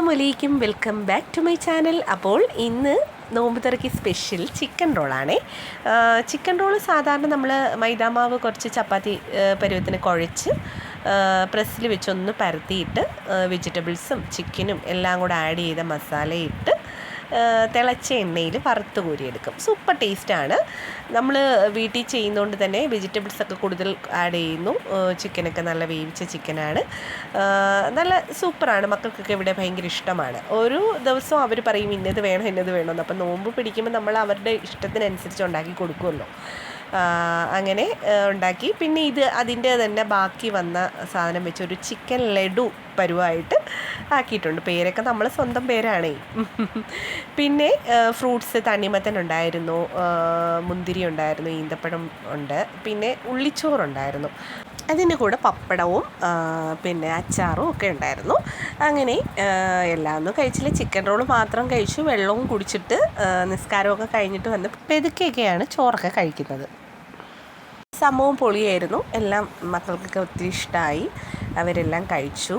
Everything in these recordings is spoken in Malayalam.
അസ്സലാമലൈക്കും, welcome back to my channel. അപ്പോൾ ഇന്ന് നോമ്പ് തുറക്കി സ്പെഷ്യൽ ചിക്കൻ റോളാണ്. ചിക്കൻ റോള് സാധാരണ നമ്മൾ മൈദാമാവ് കുറച്ച് ചപ്പാത്തി പരുവത്തിന് കുഴച്ച് പ്രസ്സിൽ വെച്ചൊന്ന് പരത്തിയിട്ട് വെജിറ്റബിൾസും ചിക്കനും എല്ലാം കൂടെ ആഡ് ചെയ്ത മസാലയിട്ട് തിളച്ച എണ്ണയിൽ വറുത്ത് കോരിയെടുക്കും. സൂപ്പർ ടേസ്റ്റാണ്. നമ്മൾ വീട്ടിൽ ചെയ്യുന്നതുകൊണ്ട് തന്നെ വെജിറ്റബിൾസൊക്കെ കൂടുതൽ ആഡ് ചെയ്യുന്നു. ചിക്കനൊക്കെ നല്ല വേവിച്ച ചിക്കനാണ്. നല്ല സൂപ്പറാണ്. മക്കൾക്കൊക്കെ ഇവിടെ ഭയങ്കര ഇഷ്ടമാണ്. ഒരു ദിവസവും അവർ പറയും ഇന്നത് വേണം ഇന്നത് വേണമെന്ന്. അപ്പം നോമ്പ് പിടിക്കുമ്പോൾ നമ്മൾ അവരുടെ ഇഷ്ടത്തിനനുസരിച്ച് ഉണ്ടാക്കി കൊടുക്കുമല്ലോ. അങ്ങനെ ഉണ്ടാക്കി. പിന്നെ ഇത് അതിൻ്റെ തന്നെ ബാക്കി വന്ന സാധനം വെച്ച് ഒരു ചിക്കൻ ലഡു പരുവായിട്ട് ആക്കിയിട്ടുണ്ട്. പേരൊക്കെ നമ്മൾ സ്വന്തം പേരാണ്. പിന്നെ ഫ്രൂട്ട്സ് തണ്ണിമത്തൻ ഉണ്ടായിരുന്നു, മുന്തിരി ഉണ്ടായിരുന്നു, ഈന്തപ്പഴം ഉണ്ട്, പിന്നെ ഉള്ളിച്ചോറുണ്ടായിരുന്നു. അതിൻ്റെ കൂടെ പപ്പടവും പിന്നെ അച്ചാറും ഒക്കെ ഉണ്ടായിരുന്നു. അങ്ങനെ എല്ലാം ഒന്നും കഴിച്ചില്ല. ചിക്കൻ റോള് മാത്രം കഴിച്ചു. വെള്ളവും കുടിച്ചിട്ട് നിസ്കാരമൊക്കെ കഴിഞ്ഞിട്ട് വന്ന് പെതുക്കെയൊക്കെയാണ് ചോറൊക്കെ കഴിക്കുന്നത്. സംഭവം പൊളിയായിരുന്നു. എല്ലാം മക്കൾക്കൊക്കെ ഒത്തിരി ഇഷ്ടമായി. അവരെല്ലാം കഴിച്ചു.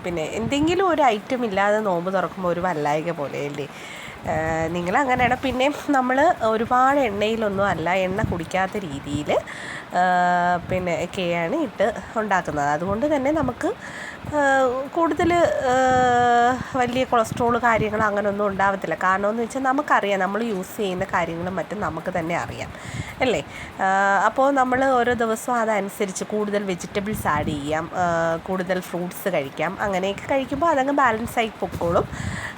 പിന്നെ എന്തെങ്കിലും ഒരു ഐറ്റം ഇല്ലാതെ നോമ്പ് തുറക്കുമ്പോൾ ഒരു വല്ലായിക പോലെയല്ലേ. നിങ്ങളങ്ങനെയാണ്. പിന്നെ നമ്മൾ ഒരുപാട് എണ്ണയിലൊന്നും അല്ല, എണ്ണ കുടിക്കാത്ത രീതിയിൽ പിന്നെ ഒക്കെയാണ് ഇട്ട് ഉണ്ടാക്കുന്നത്. അതുകൊണ്ട് തന്നെ നമുക്ക് കൂടുതൽ വലിയ കൊളസ്ട്രോൾ കാര്യങ്ങൾ അങ്ങനെയൊന്നും ഉണ്ടാവത്തില്ല. കാരണമെന്ന് വെച്ചാൽ നമുക്കറിയാം, നമ്മൾ യൂസ് ചെയ്യുന്ന കാര്യങ്ങളും മറ്റും നമുക്ക് തന്നെ അറിയാം അല്ലേ. അപ്പോൾ നമ്മൾ ഓരോ ദിവസവും അതനുസരിച്ച് കൂടുതൽ വെജിറ്റബിൾസ് ആഡ് ചെയ്യാം, കൂടുതൽ ഫ്രൂട്ട്സ് കഴിക്കാം. അങ്ങനെയൊക്കെ കഴിക്കുമ്പോൾ അതങ്ങ് ബാലൻസ് ആയി പൊക്കോളും.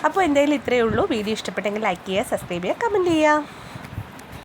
അപ്പോൾ എന്തായാലും ഇത്രയേ ഉള്ളൂ. വീഡിയോ ഇഷ്ടപ്പെട്ടെങ്കിൽ ലൈക്ക് ചെയ്യുക, സബ്സ്ക്രൈബ് ചെയ്യുക, കമൻറ്റ് ചെയ്യുക.